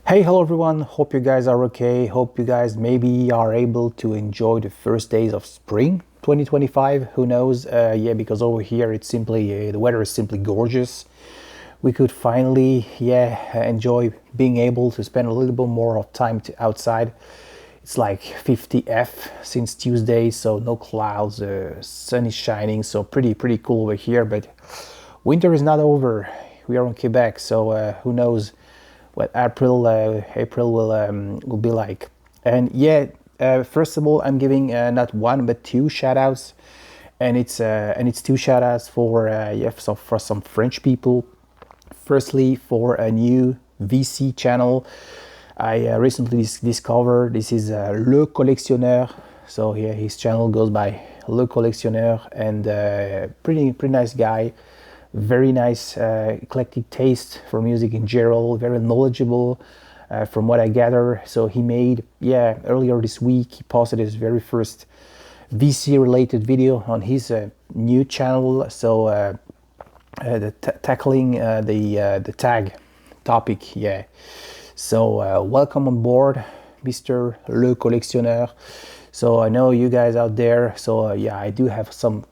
Hey, hello everyone. Hope you guys are okay. Hope you guys maybe are able to enjoy the first days of spring 2025. Who knows? Yeah, because over here it's simply the weather is simply gorgeous. We could finally, enjoy being able to spend a little bit more of time outside. It's like 50 since Tuesday, so no clouds, sun is shining, so pretty cool over here. But winter is not over. We are in Quebec, so who knows what April will be like. And yeah, first of all, I'm giving not one but two shout outs, and it's two shout outs for for some French people. Firstly, for a new VC channel I recently discovered. This is Le Collectionneur. So yeah, his channel goes by Le Collectionneur, and pretty nice guy. Very nice, eclectic taste for music in general. Very knowledgeable, from what I gather. So he made, earlier this week he posted his very first VC related video on his new channel. So tackling the tag topic. Yeah. So welcome on board, Mr. Le Collectionneur. So I know you guys out there. So yeah, I do have some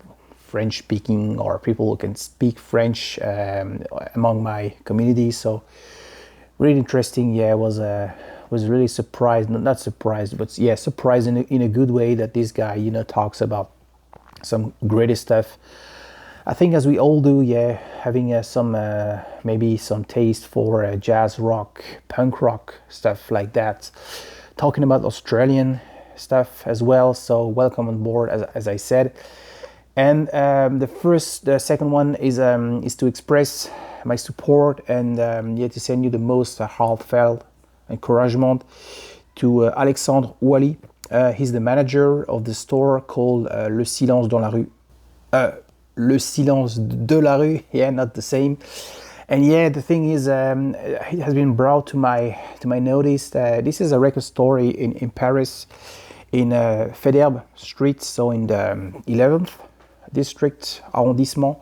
French speaking or people who can speak French among my community. So really interesting. Yeah, was really surprised, not surprised, but yeah, surprised in a good way that this guy talks about some greatest stuff. I think as we all do, yeah, having some maybe some taste for jazz rock, punk rock, stuff like that. Talking about Australian stuff as well. So welcome on board, as I said. And the second one is to express my support and to send you the most heartfelt encouragement to Alexandre Ouali. He's the manager of the store called Le Silence dans la rue. Le Silence de la Rue, yeah, not the same. And yeah, the thing is, it has been brought to my notice. This is a record store in Paris, in Firstable Street, so in the 11th district arrondissement.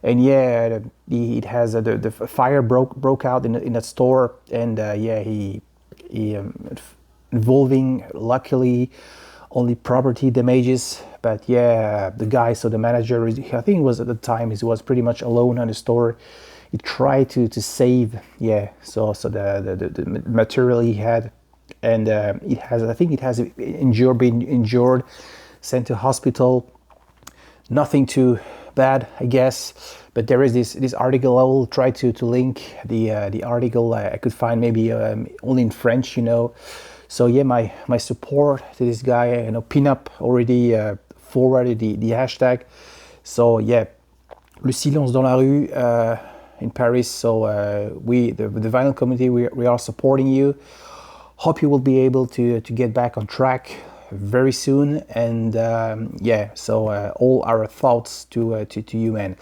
And yeah, it has the fire broke out in that store, and he involving, luckily, only property damages. But yeah, the guy, so the manager, I think it was at the time, he was pretty much alone on the store. He tried to save, so the material he had, and I think it has been injured, sent to hospital. Nothing too bad, I guess. But there is this article. I will try to link the article. I could find maybe only in French, So yeah, my support to this guy. Pinup already forwarded the hashtag. So yeah, Le Silence dans la Rue in Paris. So the vinyl community, we are supporting you. Hope you will be able to get back on track very soon. And so all our thoughts to you, man.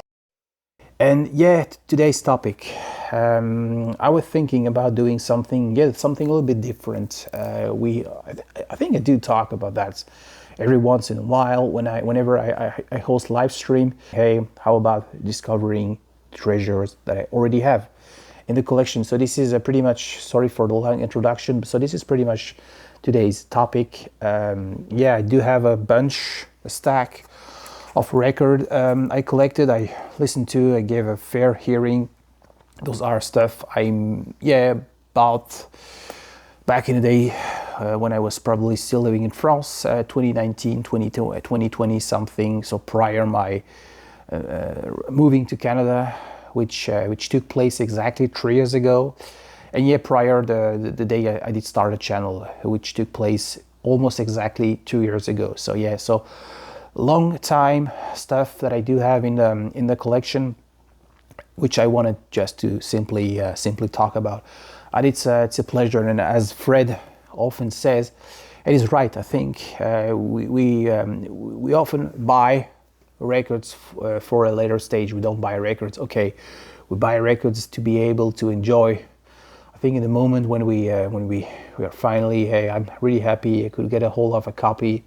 And yeah, today's topic. I was thinking about doing something a little bit different. I think I do talk about that every once in a while whenever I host live stream. Hey, how about discovering treasures that I already have in the collection? So this is pretty much, sorry for the long introduction. So this is pretty much today's topic. I do have a stack of record I collected, I listened to, I gave a fair hearing. Those are stuff I'm bought back in the day when I was probably still living in France, 2019, 2020 something. So prior my moving to Canada, which took place exactly 3 years ago. And prior the day I did start a channel, which took place almost exactly 2 years ago. So so long time stuff that I do have in the collection, which I wanted just to simply talk about. And it's a pleasure, and as Fred often says, it is right. I think we often buy records for a later stage. We don't buy records. Okay, we buy records to be able to enjoy. I think in the moment when we are finally, hey, I'm really happy I could get a hold of a copy.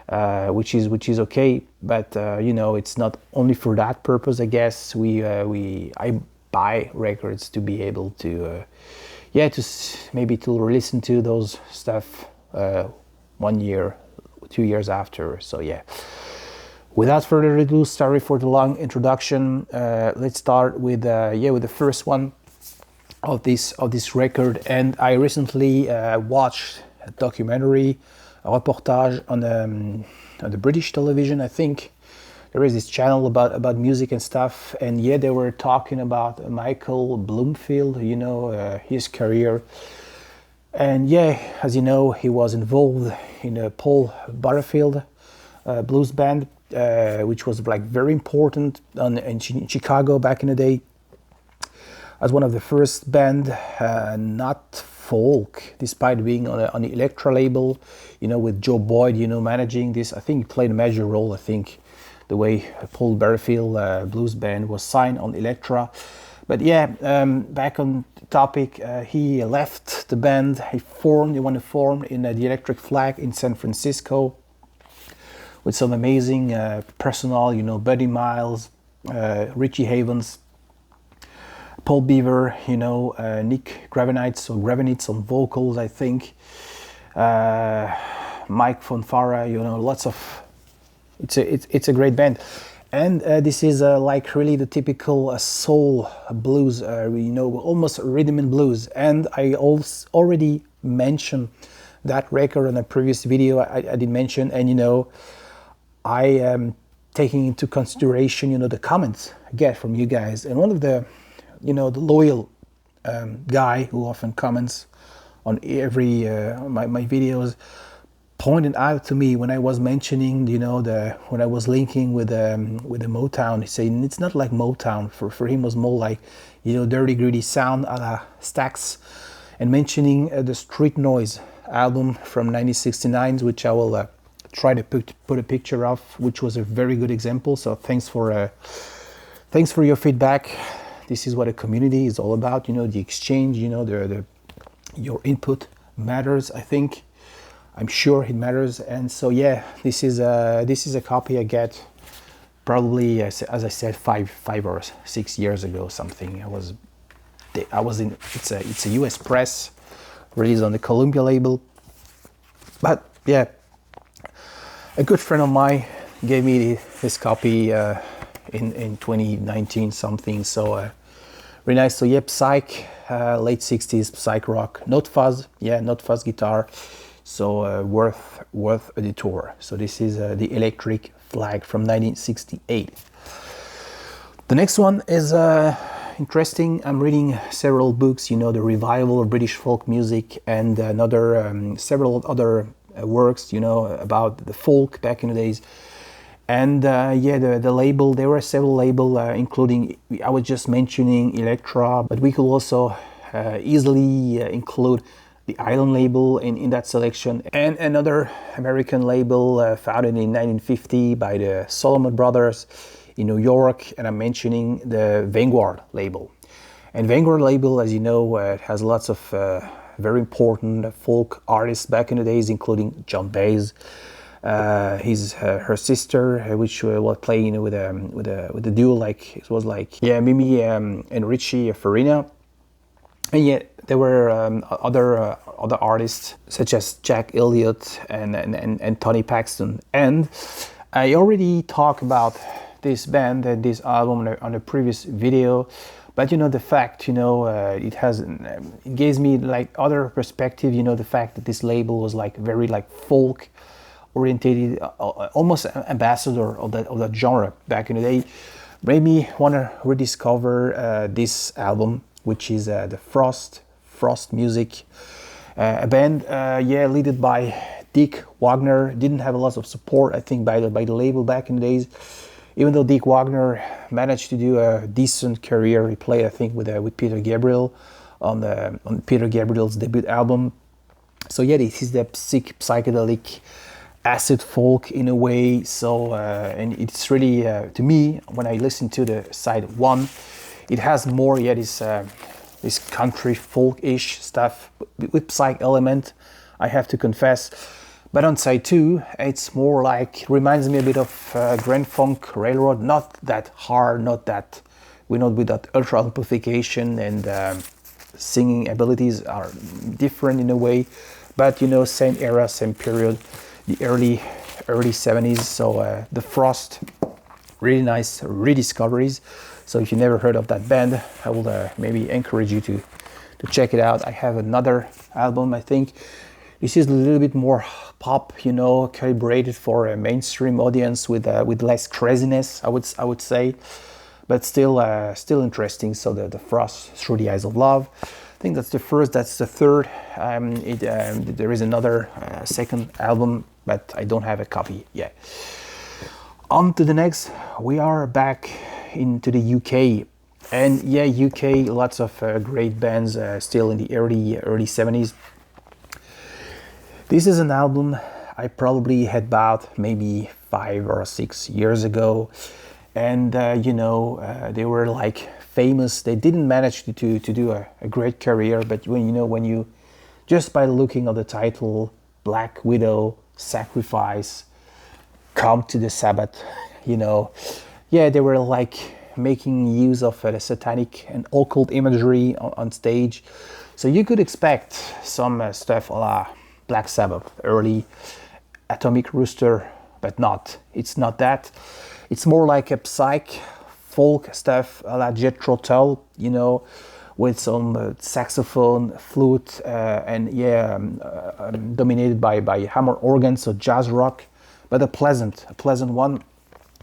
Which is okay, but it's not only for that purpose. I guess I buy records to be able to yeah, maybe to listen to those stuff 1 year, 2 years after. So yeah, without further ado, sorry for the long introduction. Let's start with with the first one of this record. And I recently watched a documentary, a reportage on the British television. I think there is this channel about music and stuff, and yeah, they were talking about Michael Bloomfield, you know, his career. And yeah, as you know, he was involved in a Paul Butterfield blues band, which was like very important in Chicago back in the day, as one of the first band, not folk, despite being on the Elektra label, you know, with Joe Boyd, you know, managing this. I think he played a major role, I think, the way Paul Butterfield blues band was signed on Elektra. But yeah, back on the topic, he left the band. He wanted to form in the Electric Flag in San Francisco with some amazing personnel, you know, Buddy Miles, Richie Havens, Paul Beaver, you know, Nick Gravenitz on vocals, I think, Mike Fonfara, you know, lots of. It's a great band, and this is like really the typical soul blues, you know, almost rhythm and blues. And I also already mentioned that record in a previous video. I did mention, and you know, I am taking into consideration, you know, the comments I get from you guys, and one of the, you know, the loyal guy who often comments on every my videos, pointed out to me when I was mentioning, you know, when I was linking with the Motown. He's saying it's not like Motown. For him was more like, you know, dirty gritty sound a la Stax, and mentioning the Street Noise album from 1969, which I will try to put a picture of, which was a very good example. So thanks for your feedback. This is what a community is all about, you know, the exchange, you know, your input matters, I think. I'm sure it matters. And so yeah, this is a copy I get probably, as I said, five or 6 years ago, something. I was in, it's a US press, released on the Columbia label. But yeah, a good friend of mine gave me this copy in 2019 something. So very nice. So yep, psych, late 60s psych rock, not fuzz guitar. So worth a detour. So this is the Electric Flag from 1968. The next one is interesting. I'm reading several books, you know, the revival of British folk music, and several other works, you know, about the folk back in the days. And yeah, the label, there were several labels, including, I was just mentioning Elektra, but we could also easily include the Island label in that selection, and another American label founded in 1950 by the Solomon Brothers in New York, and I'm mentioning the Vanguard label. And Vanguard label, as you know, has lots of very important folk artists back in the days, including John Baez, her sister, which was playing, you know, with a duo, like it was like, yeah, Mimi and Richie Farina. And yet there were other artists such as Jack Elliott and Tony Paxton. And I already talked about this band and this album on a previous video, but you know, the fact, you know, it gives me like other perspective, you know, the fact that this label was like very like folk orientated, almost ambassador of that genre back in the day, made me want to rediscover this album, which is the Frost Music, a band, yeah, led by Dick Wagner. Didn't have a lot of support, I think, by the label back in the days. Even though Dick Wagner managed to do a decent career, he played, I think, with Peter Gabriel on Peter Gabriel's debut album. So yeah, this is the psychedelic acid folk in a way. So and it's really to me, when I listen to the side one, it has more, yeah, this country folk-ish stuff with psych element, I have to confess. But on side two, it's more like, reminds me a bit of Grand Funk Railroad, not that hard, not that, with that ultra amplification and singing abilities are different in a way, but same era, same period, the early 70s. So the Frost, really nice rediscoveries. So if you never heard of that band, I will maybe encourage you to check it out. I have another album, I think. This is a little bit more pop, calibrated for a mainstream audience with less craziness, I would say, but still interesting. So the Frost, Through the Eyes of Love. I think that's the first. That's the third. There is another second album, but I don't have a copy yet. On to the next. We are back into the UK, and yeah, UK. Lots of great bands still in the early 70s. This is an album I probably had bought maybe 5 or 6 years ago, and they were like famous. They didn't manage to do a great career, but when you just by looking at the title, Black Widow, Sacrifice, Come to the Sabbath, they were like making use of the satanic and occult imagery on stage. So you could expect some stuff a la Black Sabbath, early Atomic Rooster, but not. It's not that. It's more like a psych folk stuff a la Jethro Tull, with some saxophone, flute, and dominated by hammer organ, so jazz rock, but a pleasant one.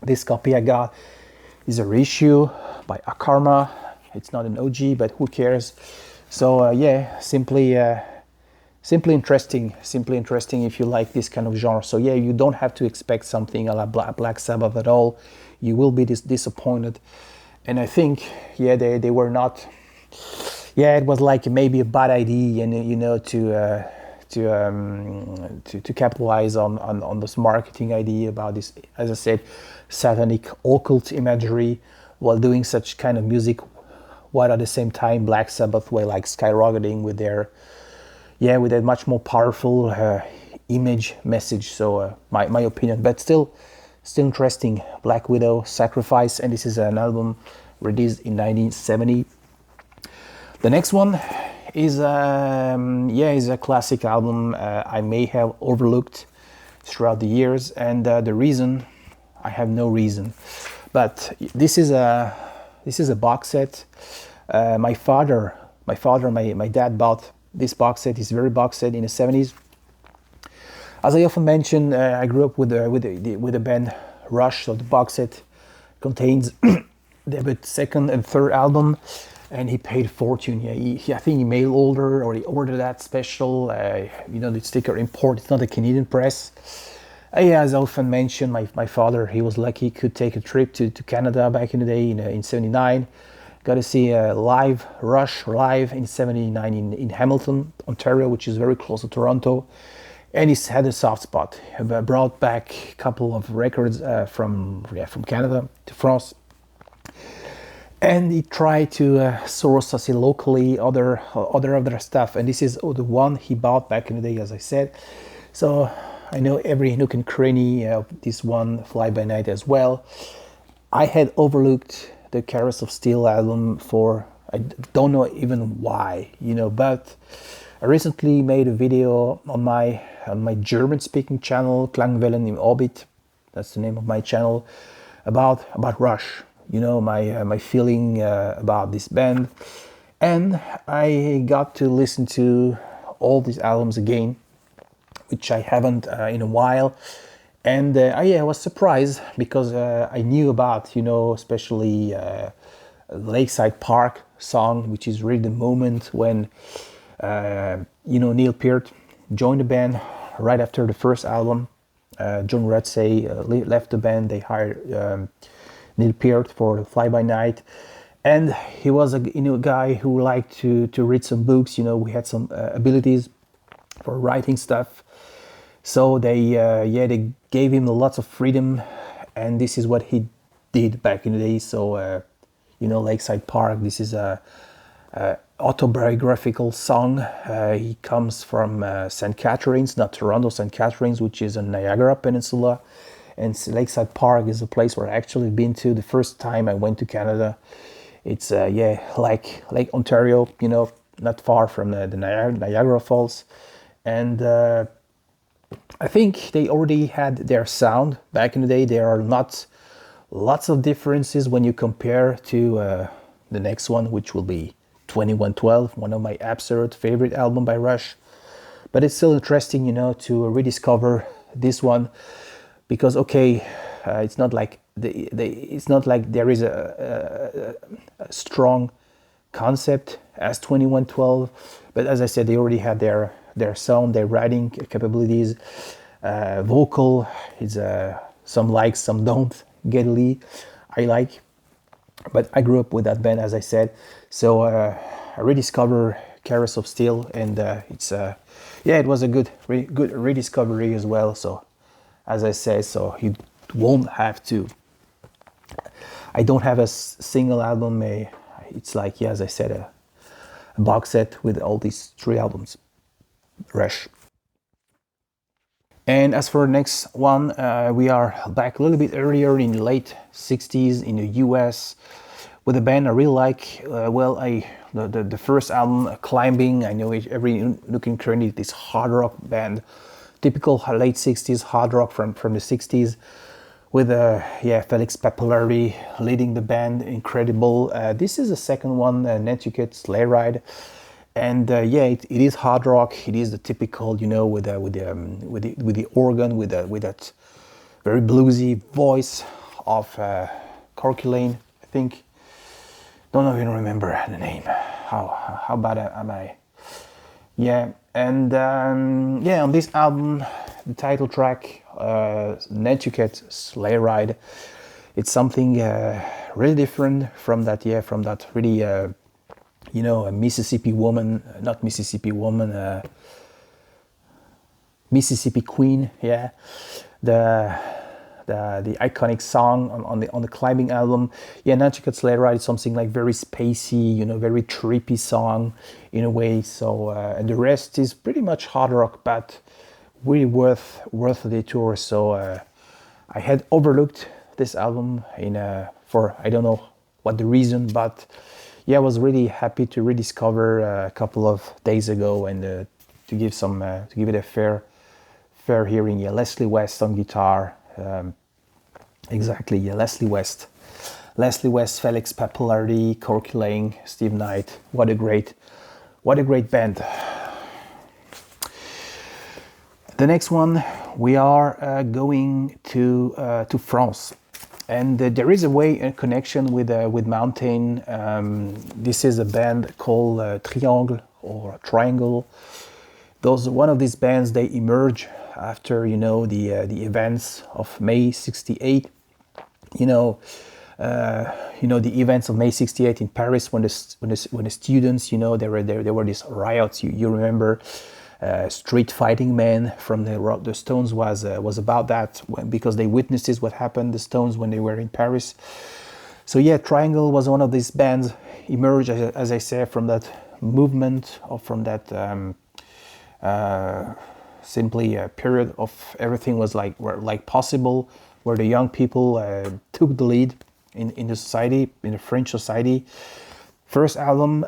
This copy I got is a reissue by Akarma. It's not an OG, but who cares? So simply interesting if you like this kind of genre. So you don't have to expect something a la Black Sabbath at all. You will be disappointed. And I think they were not. It was like maybe a bad idea, to capitalize on this marketing idea about this, as I said, satanic occult imagery while doing such kind of music, while at the same time Black Sabbath were like skyrocketing with their with a much more powerful image message. So my opinion, but still interesting. Black Widow, Sacrifice, and this is an album released in 1970. The next one is a classic album I may have overlooked throughout the years, and the reason, I have no reason, but this is a box set. My dad bought this box set. This very box set in the 70s. As I often mention, I grew up with the band Rush, so the box set contains their second and third album, and he paid a fortune. I think he mail order or he ordered that special. The sticker import. It's not a Canadian press. As I often mention, my father, he was lucky, could take a trip to Canada back in the day in '79. Got to see Rush live in '79 in Hamilton, Ontario, which is very close to Toronto. And he's had a soft spot. Brought back a couple of records from Canada to France. And he tried to source us locally other stuff. And this is the one he bought back in the day, as I said. So I know every nook and cranny of this one, Fly By Night as well. I had overlooked the Carrots of Steel album I don't know even why, but I recently made a video on my German-speaking channel, Klangwellen im Orbit. That's the name of my channel, about Rush. My feeling about this band, and I got to listen to all these albums again, which I haven't in a while. And I was surprised because I knew about, especially Lakeside Park song, which is really the moment when, Neil Peart joined the band right after the first album. John Rutsey left the band. They hired Neil Peart for Fly By Night. And he was a guy who liked to read some books. We had some abilities for writing stuff. So they gave him lots of freedom, and this is what he did back in the day. So Lakeside Park. This is a autobiographical song. He comes from St. Catharines, not Toronto, St. Catharines, which is on Niagara Peninsula, and Lakeside Park is a place where I actually been to the first time I went to Canada. It's like Ontario, not far from the Niagara Falls, and I think they already had their sound back in the day. There are not lots of differences when you compare to the next one, which will be 2112, one of my absolute favorite album by Rush. But it's still interesting, to rediscover this one, because okay, it's not like it's not like there is a strong concept as 2112, but as I said, they already had their sound, their writing capabilities, vocal is some like, some don't. Get Lee, I like, but I grew up with that band, as I said. So I rediscovered Caress of Steel, and it's it was a good rediscovery as well. So as I said, so you won't have to. I don't have a single album. It's like, as I said, a box set with all these 3 albums. Rush. And as for the next one, we are back a little bit earlier in the late 60s in the US with a band I really like. The first album, Climbing, I know every looking currently this hard rock band, typical late 60s hard rock from the 60s, with Felix Pappalardi leading the band, incredible. This is the second one, Nantucket Sleigh Ride. And it is hard rock. It is the typical, with the organ, with that very bluesy voice of Corky Lane, I think. Don't even remember the name. How bad am I? Yeah, and on this album, the title track, Nantucket Sleigh Ride, it's something really different from that really. A Mississippi Woman, not Mississippi Woman, Mississippi Queen, the iconic song on the Climbing album. Nantucket Sleigh Ride is something like very spacey, very trippy song in a way. So and the rest is pretty much hard rock, but really worth the tour. So I had overlooked this album for I don't know what the reason, but I was really happy to rediscover a couple of days ago, and to give it a fair hearing. Leslie West on guitar, exactly. Leslie West, Felix Pappalardi, Corky Lane, Steve Knight. What a great band. The next one, we are going to France. And there is a connection with Mountain. This is a band called Triangle. One of these bands, they emerge after the events of May '68. The events of May '68 in Paris, when the students, there were these riots. You remember. Street Fighting Man from the Stones was about that, because they witnessed what happened, the Stones, when they were in Paris. So Triangle was one of these bands, emerged, as I said, from that movement, or from that simply a period of everything was like possible, where the young people took the lead in the society, in the French society. First album,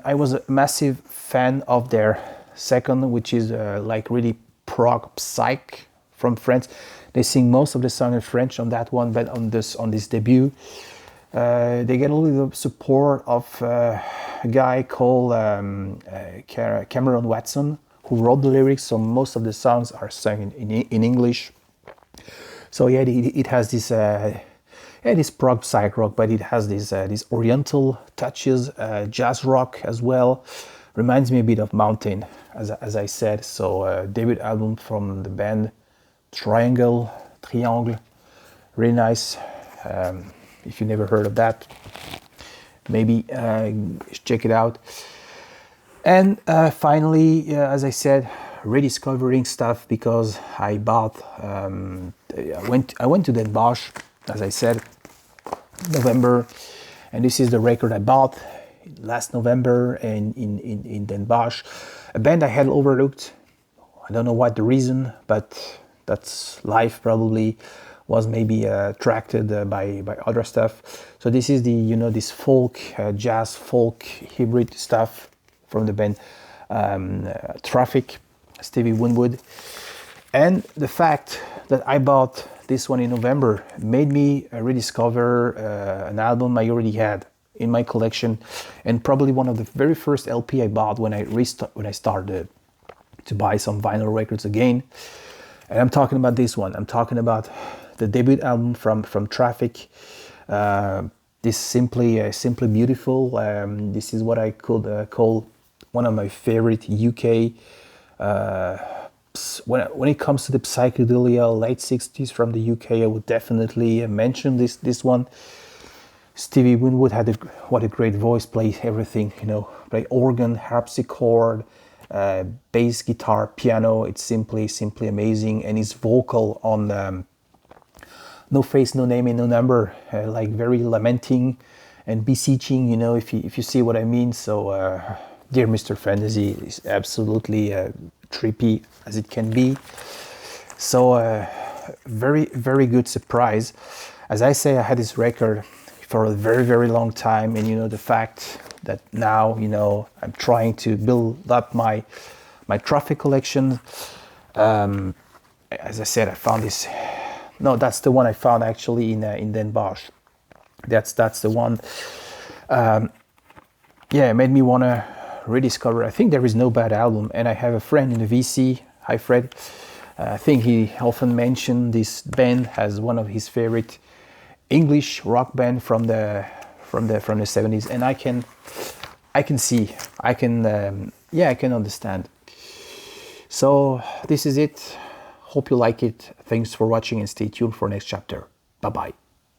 I was a massive fan of their second, which is really prog psych from France. They sing most of the song in French on that one, but on this debut, they get a little support of a guy called Cameron Watson, who wrote the lyrics. So most of the songs are sung in English. So it has this this prog psych rock, but it has these oriental touches, jazz rock as well. Reminds me a bit of Mountain, as I said. So debut album from the band Triangle, really nice. If you never heard of that, maybe check it out. And finally, as I said, rediscovering stuff, because I bought. I went to Den Bosch, as I said, November, and this is the record I bought last November in Den Bosch, a band I had overlooked. I don't know what the reason, but that's life probably. Was maybe attracted by other stuff. So this is this folk, jazz folk hybrid stuff from the band Traffic, Stevie Winwood. And the fact that I bought this one in November made me rediscover an album I already had in my collection, and probably one of the very first LP I bought when I started to buy some vinyl records again. And I'm talking about this one. I'm talking about the debut album from Traffic. This simply beautiful. This is what I could call one of my favorite UK. When it comes to the psychedelia late 60s from the UK, I would definitely mention this one. Stevie Winwood had what a great voice, plays everything, play organ, harpsichord, bass guitar, piano. It's simply amazing. And his vocal on No Face, No Name, and No Number, like very lamenting and beseeching, if you see what I mean. So Dear Mr. Fantasy is absolutely trippy as it can be. So very, very good surprise. As I say, I had this record for a very, very long time, and the fact that now I'm trying to build up my Traffic collection. As I said, I found this. No, that's the one I found actually in Den Bosch. That's the one. It made me want to rediscover. I think There Is No Bad Album, and I have a friend in the VC. Hi, Fred. I think he often mentioned this band as one of his favorite English rock band from the 70s, and I can understand. So this is it. Hope you like it. Thanks for watching, and stay tuned for next chapter. Bye bye.